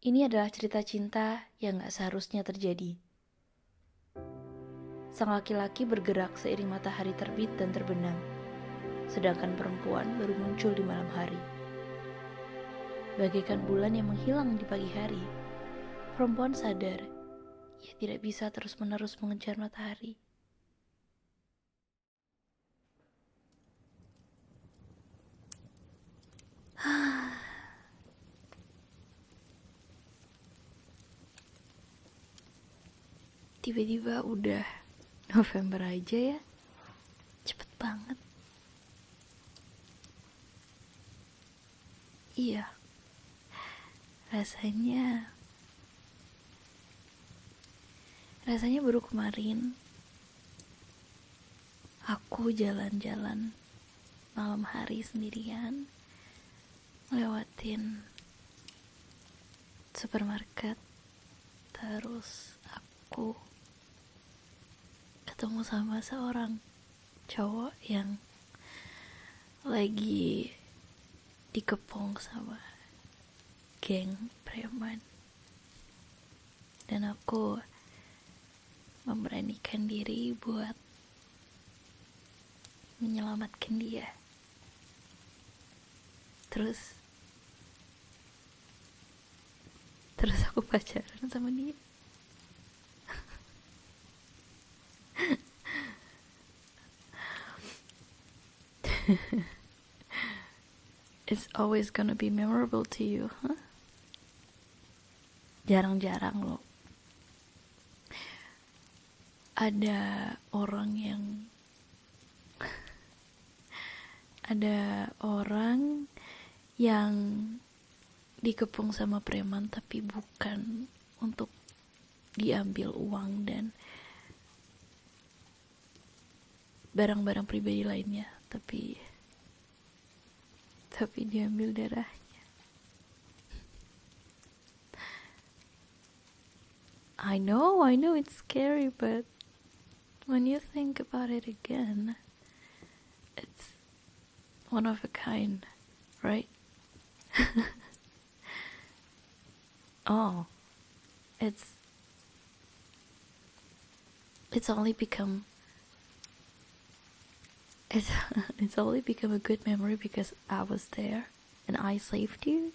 Ini adalah cerita cinta yang gak seharusnya terjadi. Sang laki-laki bergerak seiring matahari terbit dan terbenam, sedangkan perempuan baru muncul di malam hari. Bagaikan bulan yang menghilang di pagi hari, perempuan sadar ia tidak bisa terus-menerus mengejar matahari. Tiba-tiba udah November aja ya. Cepet banget. Iya. Rasanya baru kemarin aku jalan-jalan malam hari sendirian, lewatin supermarket, terus aku ketemu sama seorang cowok yang lagi dikepung sama geng preman, dan aku memberanikan diri buat menyelamatkan dia. Terus aku pacaran sama dia. It's always gonna be memorable to you, huh? Jarang-jarang loh ada orang yang dikepung sama preman, tapi bukan untuk diambil uang dan barang-barang pribadi lainnya, tapi diambil darahnya. I know it's scary, but when you think about it again, it's one of a kind, right? Oh, it's only become it's only become a good memory because I was there and I saved you.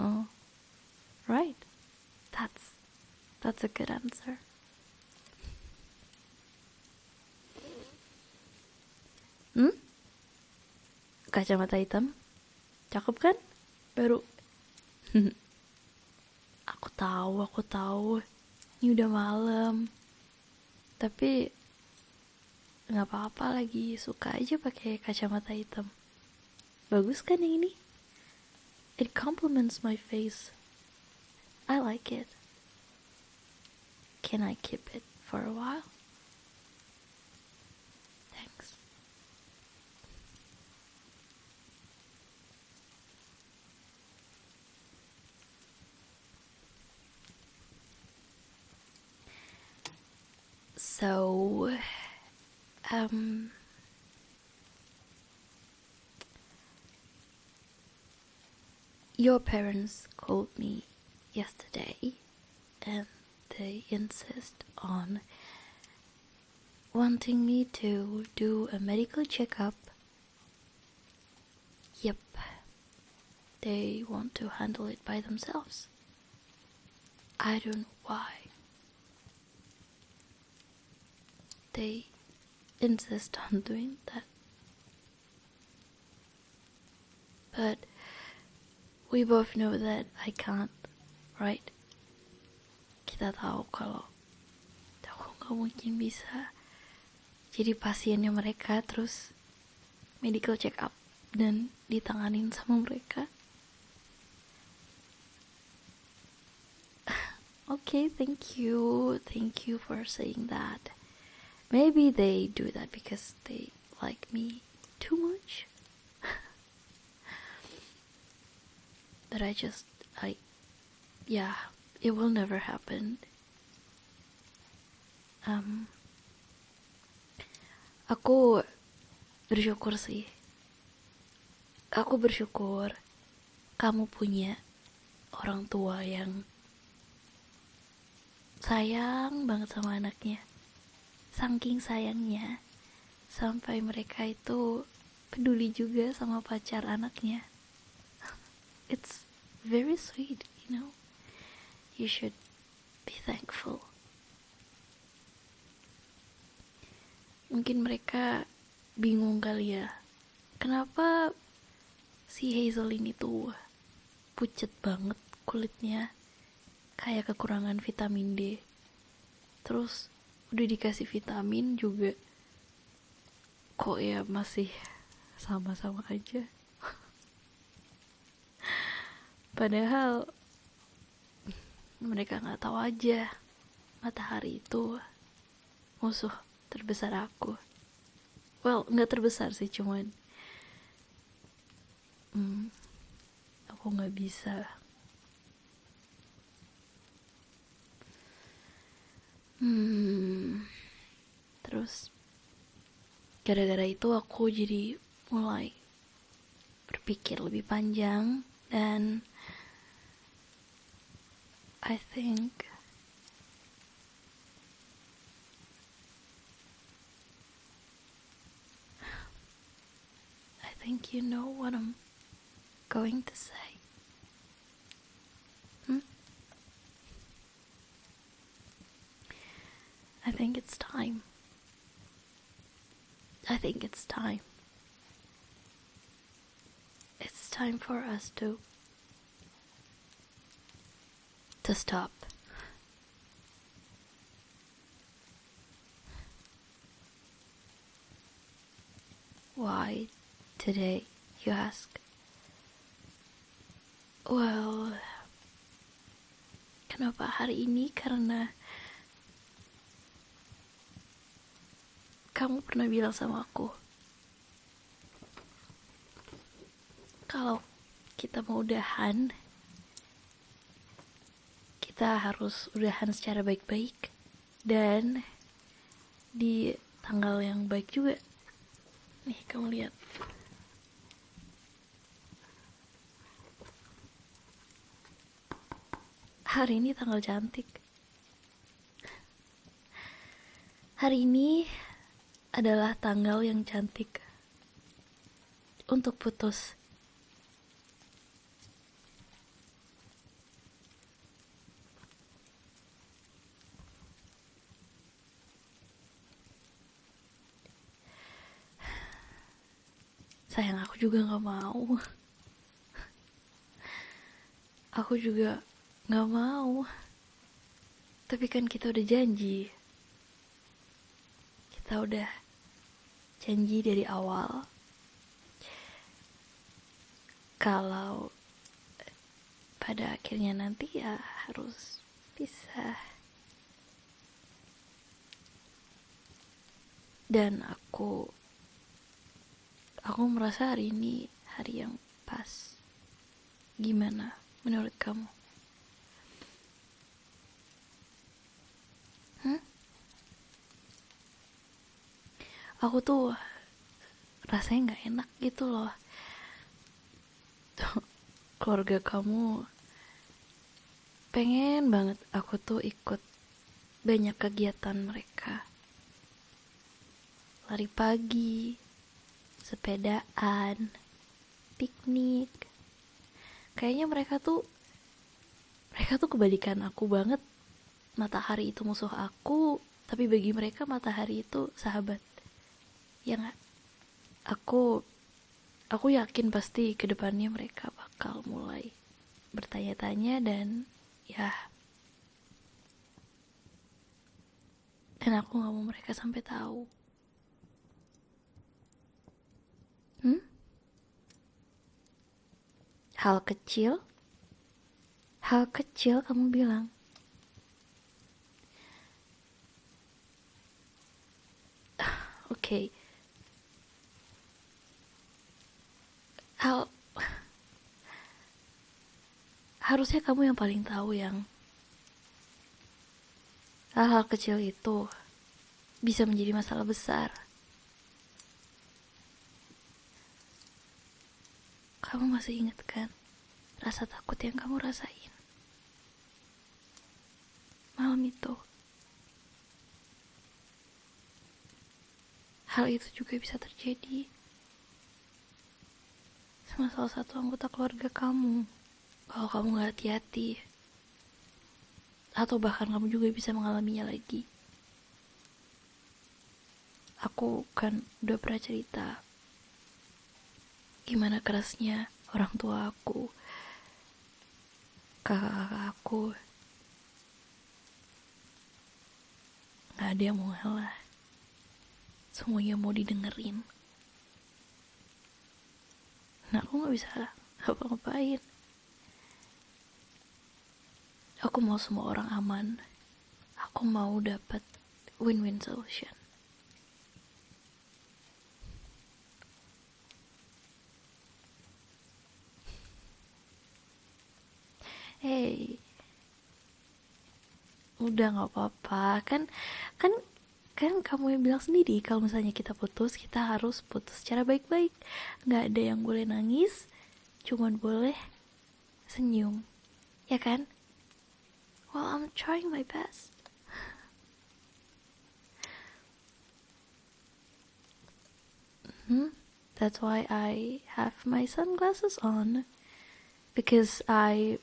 Oh, right. That's a good answer. Kacamata hitam, cakep kan? Baru. Aku tahu. Ini udah malam. Tapi nggak apa-apa, lagi suka aja pakai kacamata hitam. Bagus kan yang ini? It complements my face. I like it. Can I keep it for a while? Thanks. So, your parents called me yesterday and they insist on wanting me to do a medical checkup. Yep, they want to handle it by themselves. I don't know why. They insist on doing that. But we both know that I can't, right? Kita tahu kalau aku gak mungkin bisa jadi pasiennya mereka terus medical check up dan ditanganin sama mereka. Okay, thank you for saying that. Maybe they do that because they like me too much. But it will never happen. Aku bersyukur kamu punya orang tua yang sayang banget sama anaknya. Saking sayangnya sampai mereka itu peduli juga sama pacar anaknya. It's very sweet, you know. You should be thankful. Mungkin mereka bingung kali ya, kenapa si Hazel ini tuh pucet banget kulitnya, kayak kekurangan vitamin D. Terus udah dikasih vitamin juga, kok ya masih sama-sama aja. Padahal mereka nggak tahu aja matahari itu musuh terbesar aku. Well, nggak terbesar sih, cuman aku nggak bisa. Terus gara-gara itu aku jadi mulai berpikir lebih panjang, dan I think you know what I'm going to say. I think it's time. I think it's time. It's time for us to stop. Why today, you ask? Well, kenapa hari ini? Karena kamu pernah bilang sama aku, kalau kita mau udahan, kita harus udahan secara baik-baik dan di tanggal yang baik juga. Nih, kamu lihat. Hari ini tanggal cantik. Hari ini adalah tanggal yang cantik untuk putus. Sayang, aku juga gak mau. Aku juga gak mau. Tapi kan kita udah janji. Kita udah janji dari awal kalau pada akhirnya nanti ya harus pisah. Dan aku merasa hari ini hari yang pas. Gimana menurut kamu? Aku tuh rasanya gak enak gitu loh. Keluarga kamu pengen banget aku tuh ikut banyak kegiatan mereka. Lari pagi, sepedaan, piknik. Kayaknya mereka tuh kebalikan aku banget. Matahari itu musuh aku, tapi bagi mereka matahari itu sahabat. Ya gak? Aku yakin pasti kedepannya mereka bakal mulai bertanya-tanya dan aku gak mau mereka sampai tahu. Hal kecil kamu bilang. Oke. Harusnya kamu yang paling tahu yang hal-hal kecil itu bisa menjadi masalah besar. Kamu masih ingat kan rasa takut yang kamu rasain? malam itu. Hal itu juga bisa terjadi sama salah satu anggota keluarga kamu kalau kamu gak hati-hati, atau bahkan kamu juga bisa mengalaminya lagi. Aku kan udah pernah cerita gimana kerasnya orang tua aku, kakak-kakak aku. Gak ada yang mau ngalah, semuanya mau didengerin. Nah, aku gak bisa apa-apain. Aku mau semua orang aman. Aku mau dapat win-win solution. Hey, udah gak apa-apa. Kan kamu yang bilang sendiri kalau misalnya kita putus, kita harus putus secara baik-baik. Gak ada yang boleh nangis, cuman boleh senyum, ya kan? Well, I'm trying my best. That's why I have my sunglasses on, because I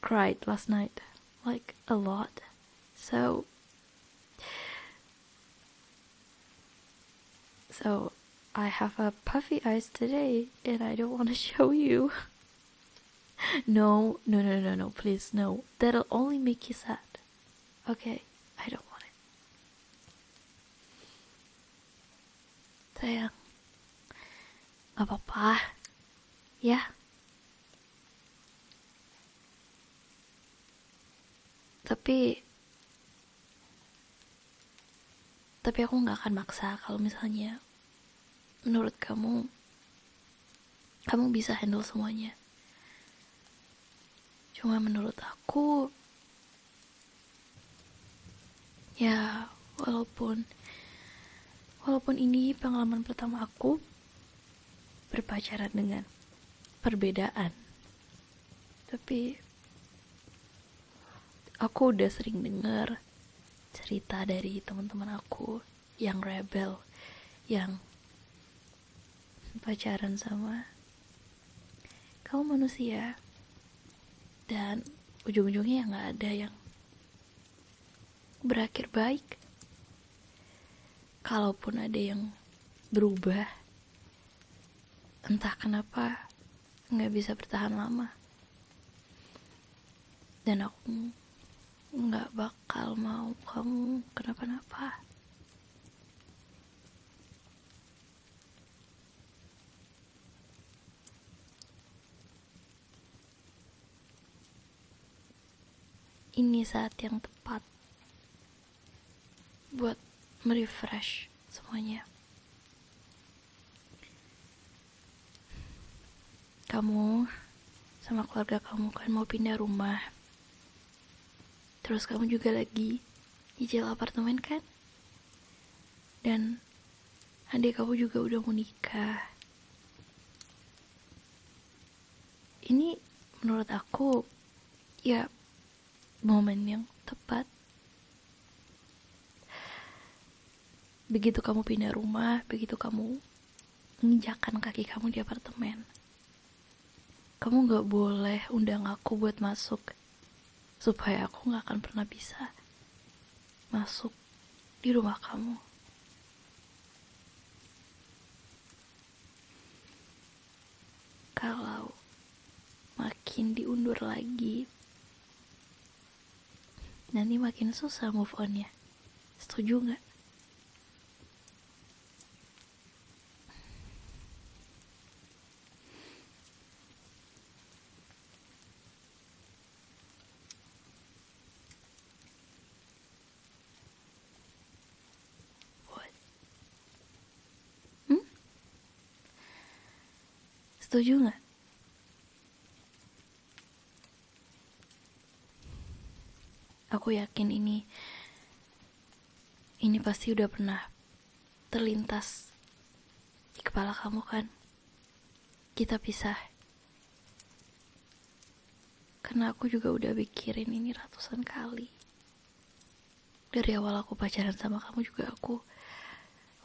cried last night, like a lot. So I have a puffy eyes today, and I don't want to show you. No, please, no. That'll only make you sad. Okay, I don't want it. Sayang, gak apa-apa, ya. Tapi aku gak akan maksa kalau misalnya menurut kamu bisa handle semuanya. Cuma menurut aku, ya walaupun ini pengalaman pertama aku berpacaran dengan perbedaan, tapi aku udah sering dengar cerita dari teman-teman aku yang rebel, yang pacaran sama kaum manusia, dan ujung-ujungnya nggak ada yang berakhir baik. Kalaupun ada yang berubah, entah kenapa nggak bisa bertahan lama. Dan aku nggak bakal mau kamu kenapa-napa. Ini saat yang tepat buat merefresh semuanya. Kamu sama keluarga kamu kan mau pindah rumah. Terus kamu juga lagi nyicil apartemen kan? Dan adik kamu juga udah mau nikah. Ini menurut aku ya momen yang tepat. Begitu kamu pindah rumah, begitu kamu menginjakkan kaki kamu di apartemen, kamu gak boleh undang aku buat masuk, supaya aku gak akan pernah bisa masuk di rumah kamu. Kalau makin diundur lagi, nanti makin susah move on-nya. Setuju gak? What? Setuju gak? Aku yakin ini pasti udah pernah terlintas di kepala kamu kan? Kita pisah. Karena aku juga udah pikirin ini ratusan kali. Dari awal aku pacaran sama kamu juga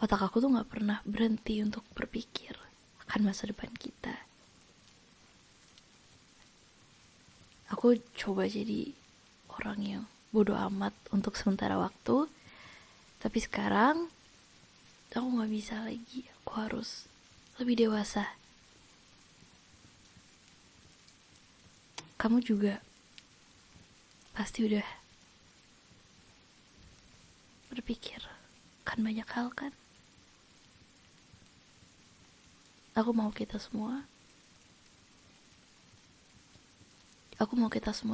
otak aku tuh gak pernah berhenti untuk berpikir akan masa depan kita. Aku coba jadi orang yang bodoh amat untuk sementara waktu, tapi sekarang aku gak bisa lagi. Aku harus lebih dewasa. Kamu juga pasti udah berpikir kan banyak hal kan. Aku mau kita semua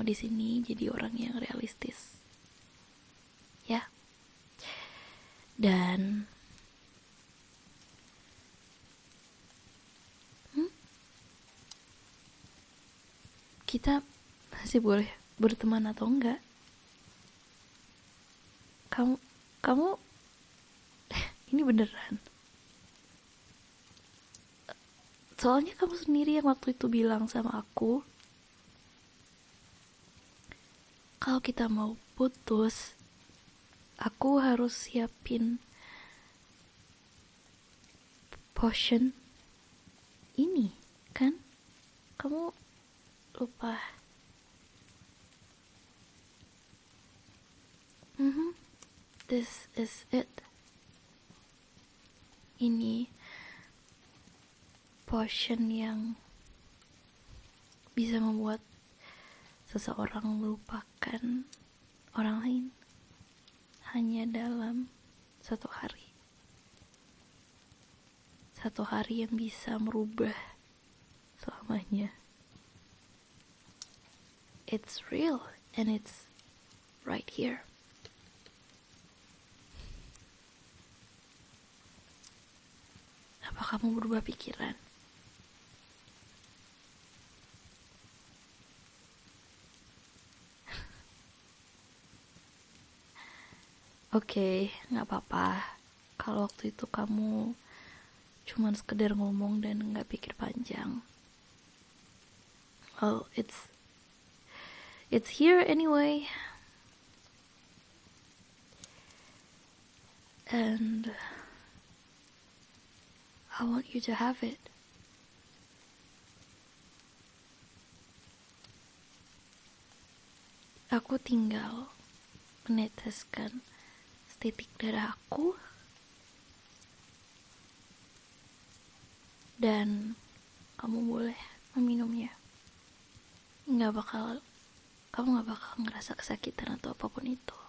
di sini jadi orang yang realistis, ya. Dan kita masih boleh berteman atau enggak? Kamu ini beneran. Soalnya kamu sendiri yang waktu itu bilang sama aku, kalau kita mau putus, aku harus siapin potion ini, kan? Kamu lupa. This is it. Ini potion yang bisa membuat seseorang melupakan orang lain hanya dalam satu hari. Satu hari yang bisa merubah selamanya. It's real and it's right here. Apa kamu berubah pikiran? Oke, gak apa-apa. Kalau waktu itu kamu cuman sekedar ngomong dan gak pikir panjang. Well, it's here anyway. And I want you to have it. Aku tinggal meneteskan setitik darah aku dan kamu boleh meminumnya. Kamu gak bakal ngerasa kesakitan atau apapun itu.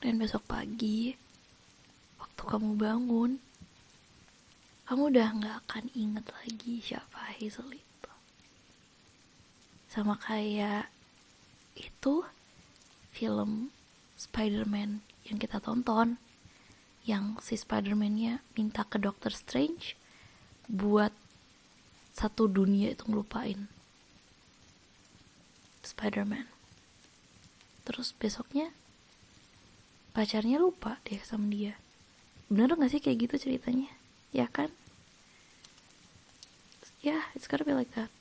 Dan besok pagi waktu kamu bangun, kamu udah gak akan inget lagi siapa Hazel itu. Sama kayak itu film Spider-Man yang kita tonton, yang si Spider-Man-nya minta ke Doctor Strange buat satu dunia itu ngelupain Spider-Man. Terus besoknya pacarnya lupa deh sama dia. Bener gak sih kayak gitu ceritanya? Ya kan? Yeah, it's gotta be like that.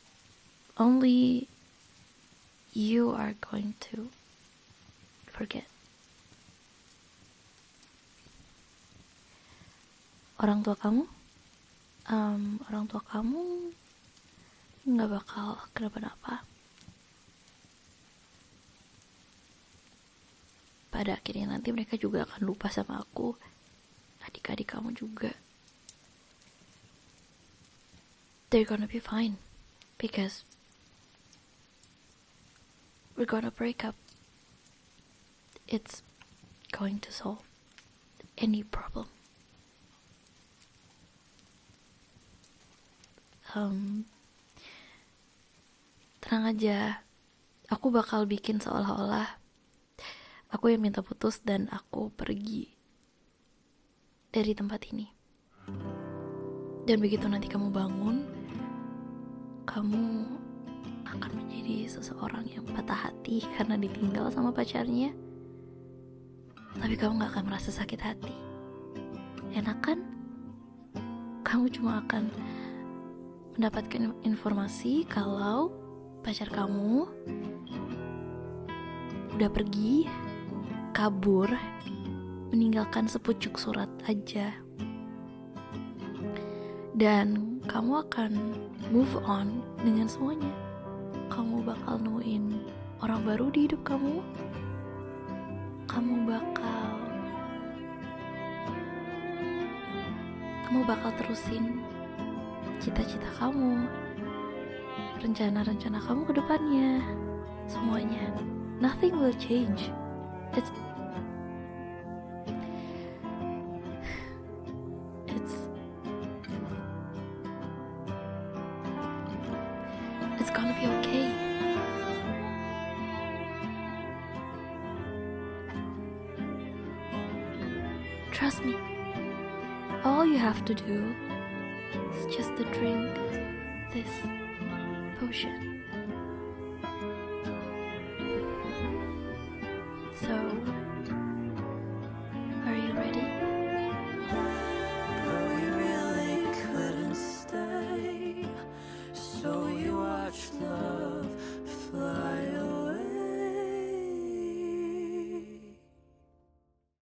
Only you are going to forget. Orang tua kamu nggak bakal kenapa-napa. Pada akhirnya nanti mereka juga akan lupa sama aku. Adik-adik kamu juga. They're gonna be fine because we're gonna break up. It's going to solve any problem. Tenang aja, aku bakal bikin seolah-olah aku yang minta putus dan aku pergi dari tempat ini. Dan begitu nanti kamu bangun, kamu akan menjadi seseorang yang patah hati karena ditinggal sama pacarnya. Tapi kamu gak akan merasa sakit hati. Enak kan? Kamu cuma akan mendapatkan informasi kalau pacar kamu udah pergi kabur, meninggalkan sepucuk surat aja. Dan kamu akan move on dengan semuanya. Kamu bakal nemuin orang baru di hidup kamu. Kamu bakal terusin cita-cita kamu, rencana-rencana kamu ke depannya, semuanya. Nothing will change. It's gonna be okay. Trust me. All you have to do is just to drink this potion. So